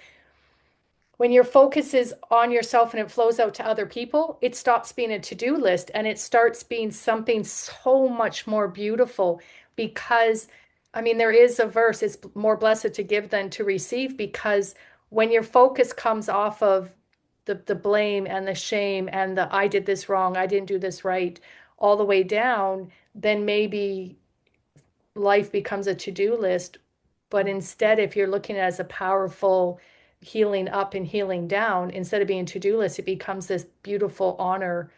when your focus is on yourself and it flows out to other people, it stops being a to-do list and it starts being something so much more beautiful because I mean there is a verse, it's more blessed to give than to receive, because when your focus comes off of the blame and the shame and the I did this wrong, I didn't do this right, all the way down, then maybe life becomes a to-do list. But instead, if you're looking at it as a powerful healing up and healing down, instead of being a to-do list, it becomes this beautiful honor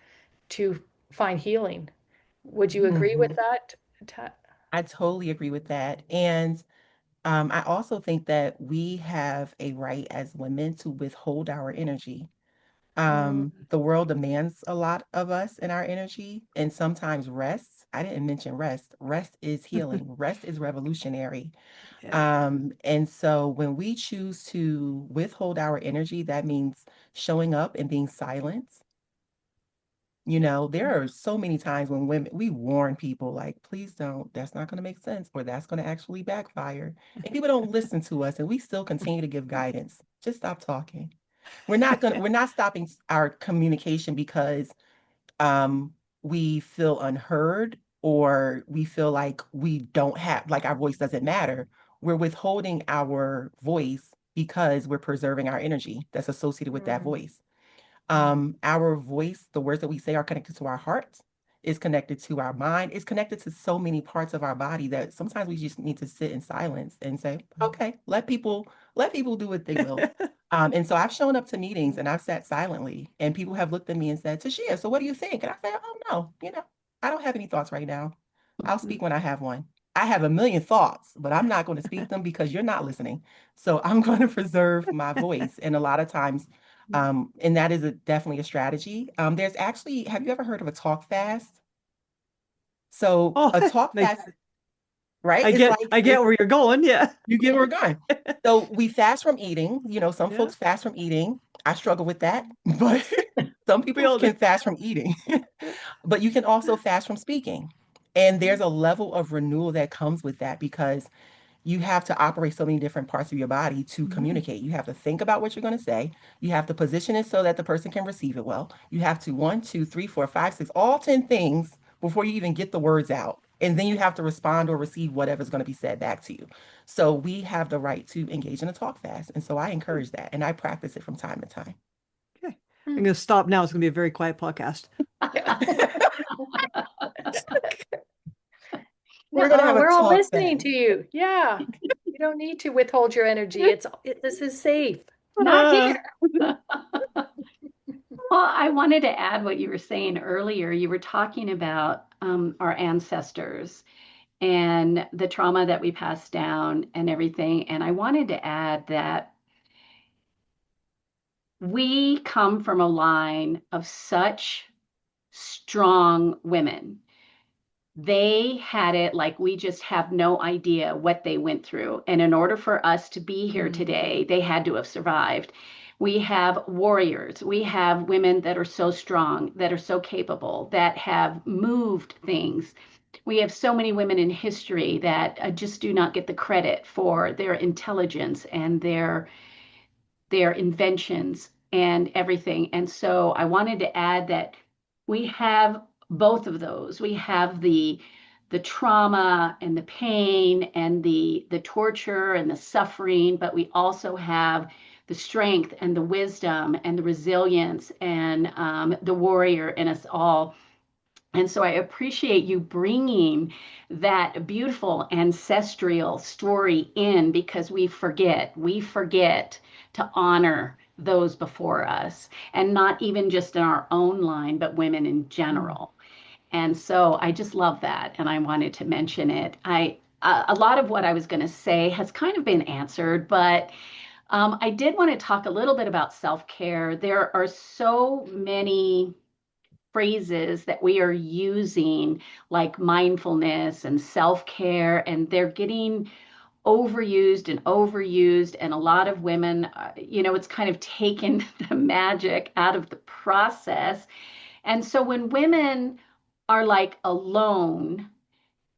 to find healing. Would you agree with Hmm. that? I totally agree with that. And I also think that we have a right as women to withhold our energy. Mm, The world demands a lot of us in our energy, and sometimes rest. I didn't mention rest. Rest is healing. Rest is revolutionary. yeah. And so when we choose to withhold our energy, that means showing up and being silent. There are so many times when women, we warn people like, please don't, that's not going to make sense, or that's going to actually backfire. And people don't listen to us, and we still continue to give guidance. Just stop talking. We're not stopping our communication because we feel unheard or we feel like we don't have, like our voice doesn't matter. We're withholding our voice because we're preserving our energy that's associated with that Mm. voice. Our voice, the words that we say are connected to our heart, is connected to our mind, is connected to so many parts of our body that sometimes we just need to sit in silence and say, okay, let people do what they will. And so I've shown up to meetings and I've sat silently and people have looked at me and said, Tashia, so what do you think? And I said, oh no, I don't have any thoughts right now. I'll speak when I have one. I have a million thoughts, but I'm not going to speak them because you're not listening. So I'm going to preserve my voice. And a lot of times, and that is definitely a strategy. There's actually, have you ever heard of a talk fast? So Oh, a talk nice. fast, right? It's like I get where you're going. Yeah. you get where we're going. So we fast from eating. Some Yeah. folks fast from eating. I struggle with that, but Some We people all do. can fast from eating, but you can also fast from speaking. And there's a level of renewal that comes with that because you have to operate so many different parts of your body to Mhm. communicate. You have to think about what you're going to say. You have to position it so that the person can receive it well. You have to one, two, three, four, five, six, all 10 things before you even get the words out. And then you have to respond or receive whatever's going to be said back to you. So we have the right to engage in a talk fast. And so I encourage that and I practice it from time to time. Okay. I'm going to stop now. It's going to be a very quiet podcast. Yeah. We're going to No, have a we're all talk listening fast. to you. Yeah. You don't need to withhold your energy. This is safe. Not Uh, here. Well, I wanted to add what you were saying earlier. You were talking about our ancestors and the trauma that we passed down and everything. And I wanted to add that we come from a line of such strong women. They had it like we just have no idea what they went through. And in order for us to be here Mm. today, they had to have survived. We have warriors. We have women that are so strong, that are so capable, that have moved things. We have so many women in history that just do not get the credit for their intelligence and their inventions and everything. And so I wanted to add that we have both of those. We have the trauma and the pain and the torture and the suffering, but we also have the strength and the wisdom and the resilience and the warrior in us all. And so I appreciate you bringing that beautiful ancestral story in because we forget to honor those before us, and not even just in our own line, but women in Mm. general. And so I just love that. And I wanted to mention it. A lot of what I was going to say has kind of been answered, but I did want to talk a little bit about self care. There are so many phrases that we are using, like mindfulness and self care, and they're getting overused and overused. And a lot of women, it's kind of taken the magic out of the process. And so when women are like alone,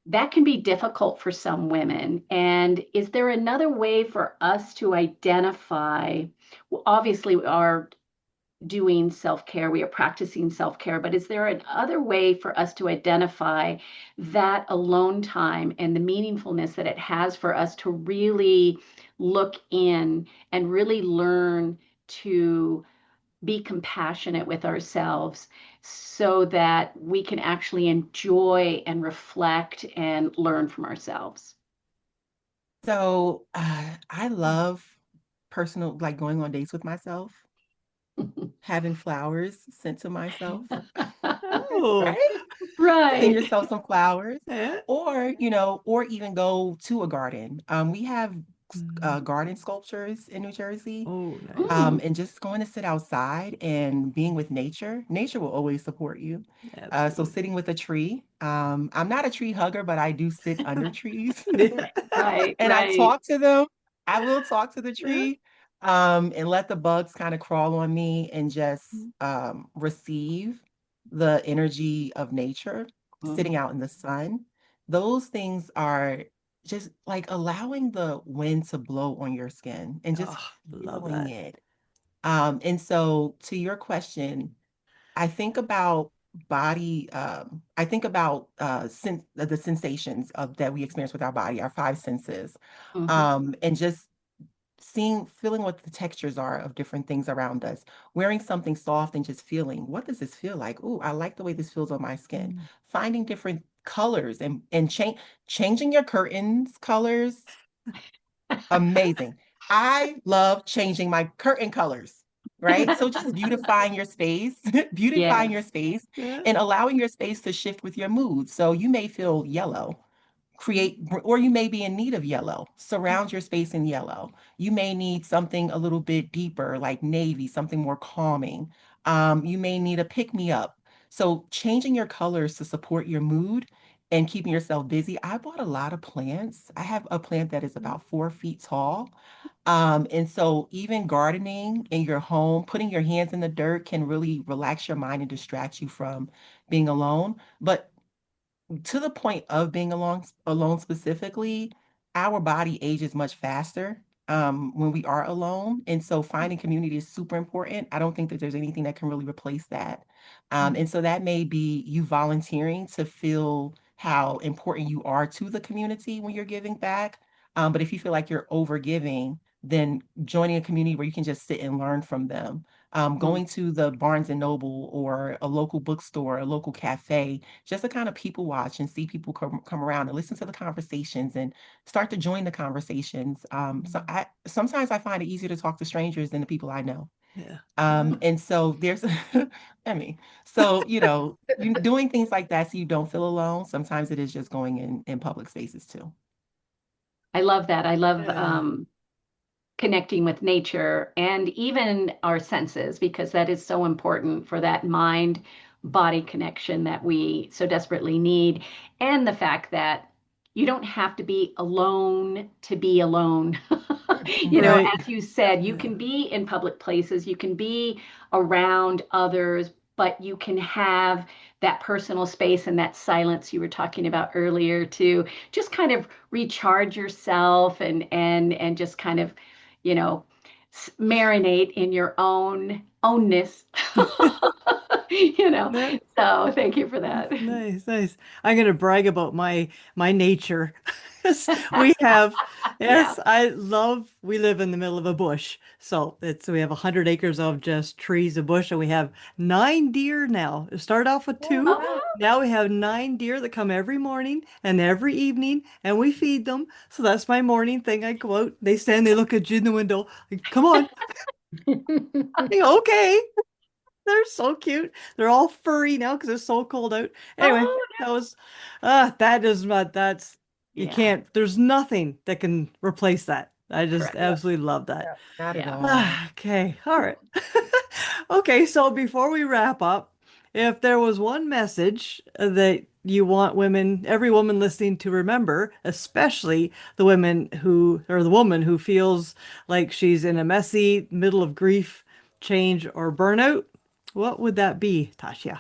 that can be difficult for some women. And is there another way for us to identify? Well, obviously, our doing self care, we are practicing self care, but is there another way for us to identify that alone time and the meaningfulness that it has for us to really look in and really learn to be compassionate with ourselves so that we can actually enjoy and reflect and learn from ourselves? So I love personal, like going on dates with myself, having flowers sent to myself, Oh, right? Send Right. yourself some flowers, yeah. or or even go to a garden. We have Mm. garden sculptures in New Jersey, Oh, nice. Mm, and just going to sit outside and being with nature. Nature will always support you. So Absolutely. sitting with a tree. I'm not a tree hugger, but I do sit under trees. Yeah. right, And I right. talk to them. I will talk to the Yeah. tree, and let the bugs kind of crawl on me and just receive the energy of nature, sitting Mhm. out in the sun. Those things are just like allowing the wind to blow on your skin and just Oh, love feeling that. it. And so to your question, I think about I think about the sensations of that we experience with our body, our five senses, Mhm. and just feeling what the textures are of different things around us, wearing something soft and just feeling, what does this feel like? Oh, I like the way this feels on my skin. Mm. Finding different colors and changing your curtains colors. Amazing. I love changing my curtain colors, right? So just beautifying your space, beautifying your Yes. space Yeah. and allowing your space to shift with your mood. So you may feel yellow, or you may be in need of yellow. Surround your space in yellow. You may need something a little bit deeper, like navy, something more calming. You may need a pick me up. So changing your colors to support your mood and keeping yourself busy. I bought a lot of plants. I have a plant that is about 4 feet tall. And so even gardening in your home, putting your hands in the dirt can really relax your mind and distract you from being alone. But to the point of being alone specifically, our body ages much faster when we are alone. And so finding community is super important. I don't think that there's anything that can really replace that. And so that may be you volunteering to feel how important you are to the community when you're giving back. But if you feel like you're over giving, then joining a community where you can just sit and learn from them. Mm. Going to the Barnes and Noble or a local bookstore, a local cafe, just to kind of people watch and see people come around and listen to the conversations and start to join the conversations. So I sometimes I find it easier to talk to strangers than the people I know. Yeah. And so there's, I mean, so you doing things like that so you don't feel alone. Sometimes it is just going in public spaces too. I love that. I love Yeah. connecting with nature and even our senses, because that is so important for that mind body connection that we so desperately need. And the fact that you don't have to be alone to be alone. Right. As you said, you Yeah. can be in public places, you can be around others, but you can have that personal space and that silence you were talking about earlier to just kind of recharge yourself and just kind of you know, marinate in your own ownness. you know, That- so thank you for that. Nice, nice. I'm gonna brag about my nature. Yes, we have, Yeah. yes, we live in the middle of a bush. So we have 100 acres of just trees and bush, and we have 9 deer now. It started off with Oh, two. wow. Now we have 9 deer that come every morning and every evening, and we feed them. So that's my morning thing. I go out, they stand, they look at you in the window, like, come on. I go, okay. They're so cute. They're all furry now because it's so cold out. Anyway, Oh, that is not, you yeah. can't, there's nothing that can replace that. I just Correct. absolutely love that. Not at Yeah. all. Okay, all right. Okay, so before we wrap up, if there was one message that you want every woman listening to remember, especially the woman who feels like she's in a messy middle of grief, change, or burnout, what would that be, Tasha?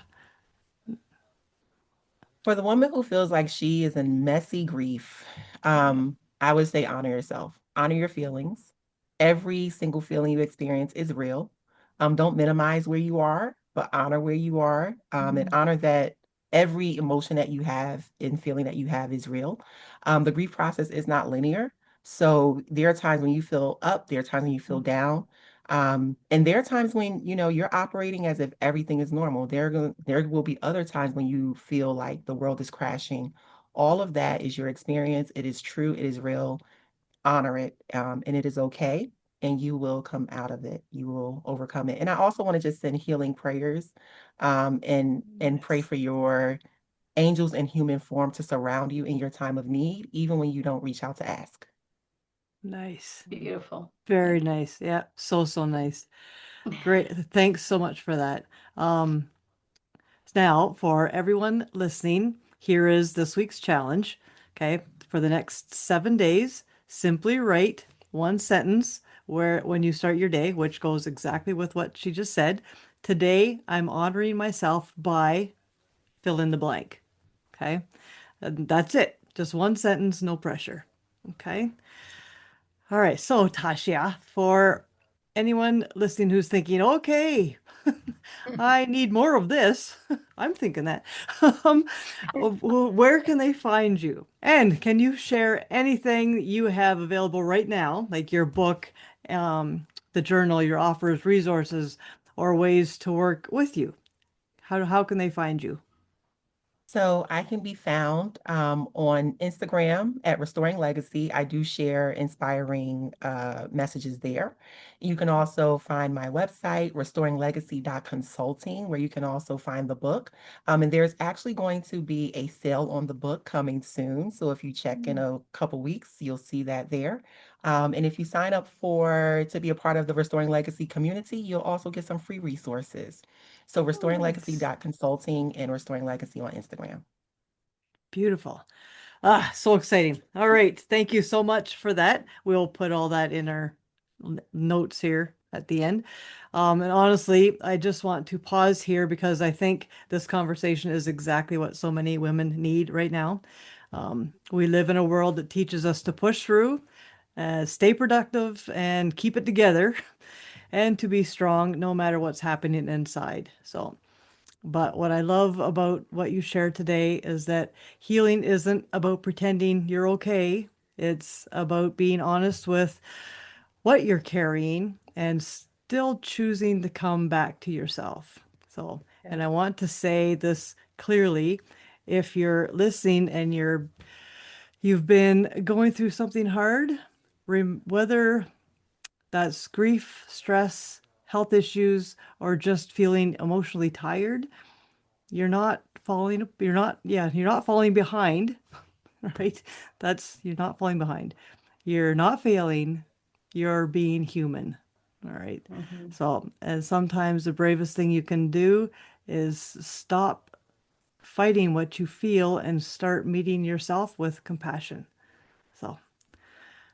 For the woman who feels like she is in messy grief, Yeah. I would say honor yourself, honor your feelings. Every single feeling you experience is real. Don't minimize where you are, but honor where you are, and honor that every emotion that you have and feeling that you have is real. The grief process is not linear. So there are times when you feel up, there are times when you feel down. And there are times when, you're operating as if everything is normal. There will be other times when you feel like the world is crashing. All of that is your experience. It is true. It is real. Honor it. And it is okay. And you will come out of it. You will overcome it. And I also want to just send healing prayers, and pray Nice. for your angels in human form to surround you in your time of need, even when you don't reach out to ask. Nice. Beautiful. Very Thank nice. Yeah. So, so nice. you. Great. Thanks so much for that. Um, Now, for everyone listening, here is this week's challenge. Okay. For the next 7 days, simply write one sentence when you start your day, which goes exactly with what she just said. Today, I'm honoring myself by fill in the blank. Okay. And that's it. Just one sentence, no pressure. Okay. All right. So, Tasha, for anyone listening who's thinking, okay, I need more of this. I'm thinking that. Um, where can they find you? And can you share anything you have available right now, like your book, the journal, your offers, resources, or ways to work with you? How can they find you? So I can be found on Instagram at Restoring Legacy. I do share inspiring messages there. You can also find my website, restoringlegacy.consulting, where you can also find the book. And there's actually going to be a sale on the book coming soon. So if you check in a couple weeks, you'll see that there. And if you sign up to be a part of the Restoring Legacy community, you'll also get some free resources. So Oh, nice. restoringlegacy.consulting and Restoring Legacy on Instagram. Beautiful. Ah, so exciting. All right. Thank you so much for that. We'll put all that in our notes here at the end. And honestly, I just want to pause here because I think this conversation is exactly what so many women need right now. We live in a world that teaches us to push through, stay productive, and keep it together, and to be strong no matter what's happening inside. So, but what I love about what you shared today is that healing isn't about pretending you're okay. It's about being honest with what you're carrying and still choosing to come back to yourself. So, and I want to say this clearly, if you're listening and you've been going through something hard, whether that's grief, stress, health issues, or just feeling emotionally tired, you're not falling behind, right? You're not falling behind. You're not failing. You're being human. All right. Mhm. So, and sometimes the bravest thing you can do is stop fighting what you feel and start meeting yourself with compassion. So,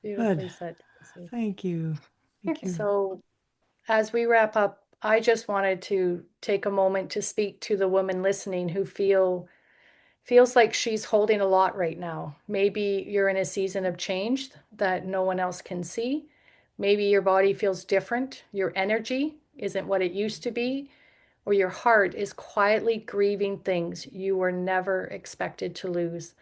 good. Beautifully said, Tracy. Thank you. Thank you. So, as we wrap up, I just wanted to take a moment to speak to the woman listening who feels like she's holding a lot right now. Maybe you're in a season of change that no one else can see. Maybe your body feels different. Your energy isn't what it used to be, or your heart is quietly grieving things you were never expected to lose.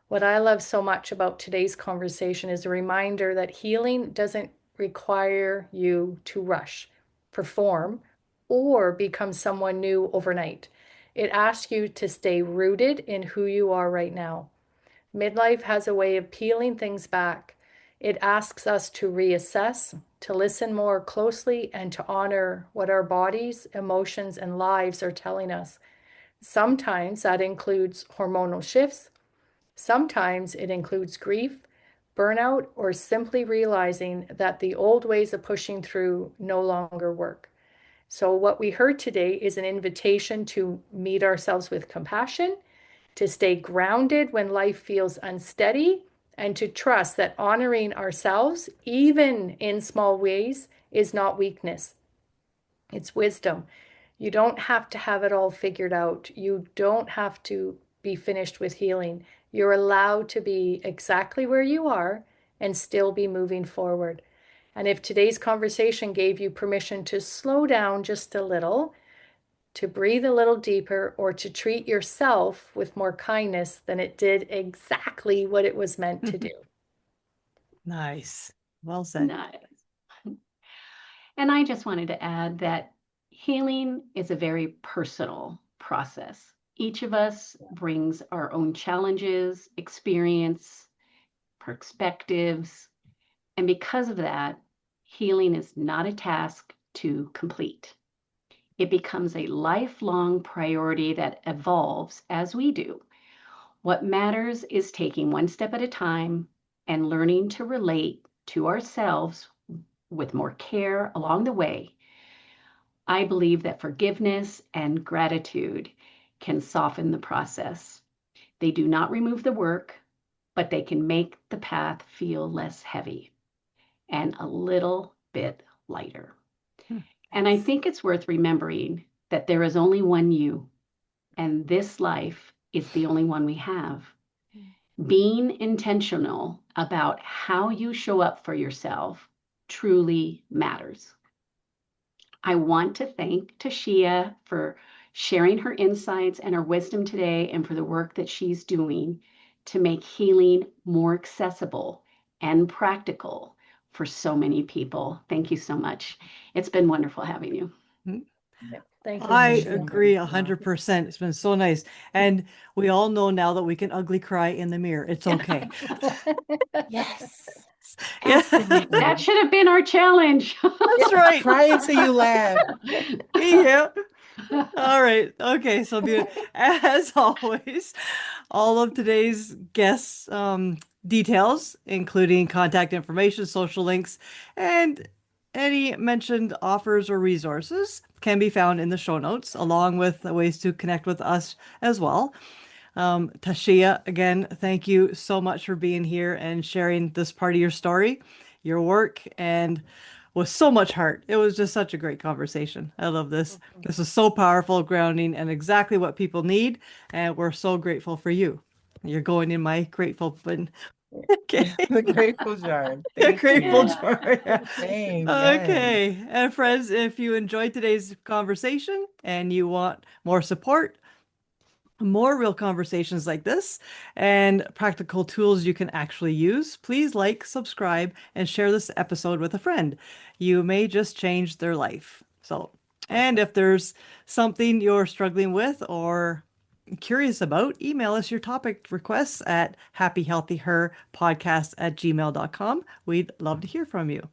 What I love so much about today's conversation is a reminder that healing doesn't require you to rush, perform, or become someone new overnight. It asks you to stay rooted in who you are right now. Midlife has a way of peeling things back. It asks us to reassess, to listen more closely, and to honor what our bodies, emotions, and lives are telling us. Sometimes that includes hormonal shifts. Sometimes it includes grief, burnout, or simply realizing that the old ways of pushing through no longer work. So, what we heard today is an invitation to meet ourselves with compassion, to stay grounded when life feels unsteady, and to trust that honoring ourselves, even in small ways, is not weakness. It's wisdom. You don't have to have it all figured out. You don't have to be finished with healing. You're allowed to be exactly where you are and still be moving forward. And if today's conversation gave you permission to slow down just a little, to breathe a little deeper, or to treat yourself with more kindness, then it did exactly what it was meant to do. Nice. Well said. Nice. And I just wanted to add that healing is a very personal process. Each of us brings our own challenges, experience, perspectives, and because of that, healing is not a task to complete. It becomes a lifelong priority that evolves as we do. What matters is taking one step at a time and learning to relate to ourselves with more care along the way. I believe that forgiveness and gratitude can soften the process. They do not remove the work, but they can make the path feel less heavy and a little bit lighter. And I think it's worth remembering that there is only one you, and this life is the only one we have. Being intentional about how you show up for yourself truly matters. I want to thank Tashia for sharing her insights and her wisdom today and for the work that she's doing to make healing more accessible and practical for so many people. Thank you so much. It's been wonderful having you. Thank you, I Tashia. agree 100%. It's been so nice. And we all know now that we can ugly cry in the mirror. It's okay. Yes. Yeah, Absolutely. That should have been our challenge. that's right. Cry until you laugh. Yeah. All right. Okay. So, as always, all of today's guests' details, including contact information, social links, and any mentioned offers or resources, can be found in the show notes, along with the ways to connect with us as well. Tashia, again, thank you so much for being here and sharing this part of your story, your work, and with so much heart. It was just such a great conversation. I love this. This is so powerful, grounding, and exactly what people need. And we're so grateful for you. You're going in my grateful bin. Okay. The grateful jar. The Thank grateful you. jar. Yeah. Same, yes. Okay. And friends, if you enjoyed today's conversation and you want more support, more real conversations like this, and practical tools you can actually use, please like, subscribe, and share this episode with a friend. You may just change their life. So, and if there's something you're struggling with or curious about, email us your topic requests at happyhealthyherpodcast@gmail.com. We'd love to hear from you.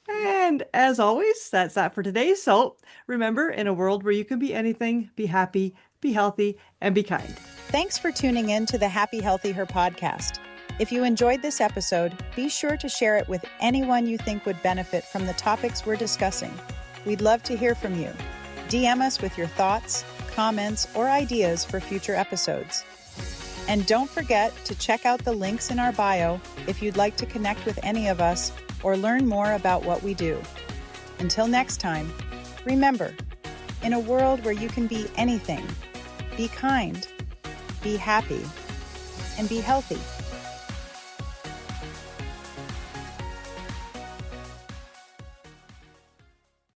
And as always, that's that for today. So remember, in a world where you can be anything, be happy, be healthy, and be kind. Thanks for tuning in to the Happy Healthy Her podcast. If you enjoyed this episode, be sure to share it with anyone you think would benefit from the topics we're discussing. We'd love to hear from you. DM us with your thoughts, comments, or ideas for future episodes. And don't forget to check out the links in our bio if you'd like to connect with any of us or learn more about what we do. Until next time, remember, in a world where you can be anything, be kind, be happy, and be healthy.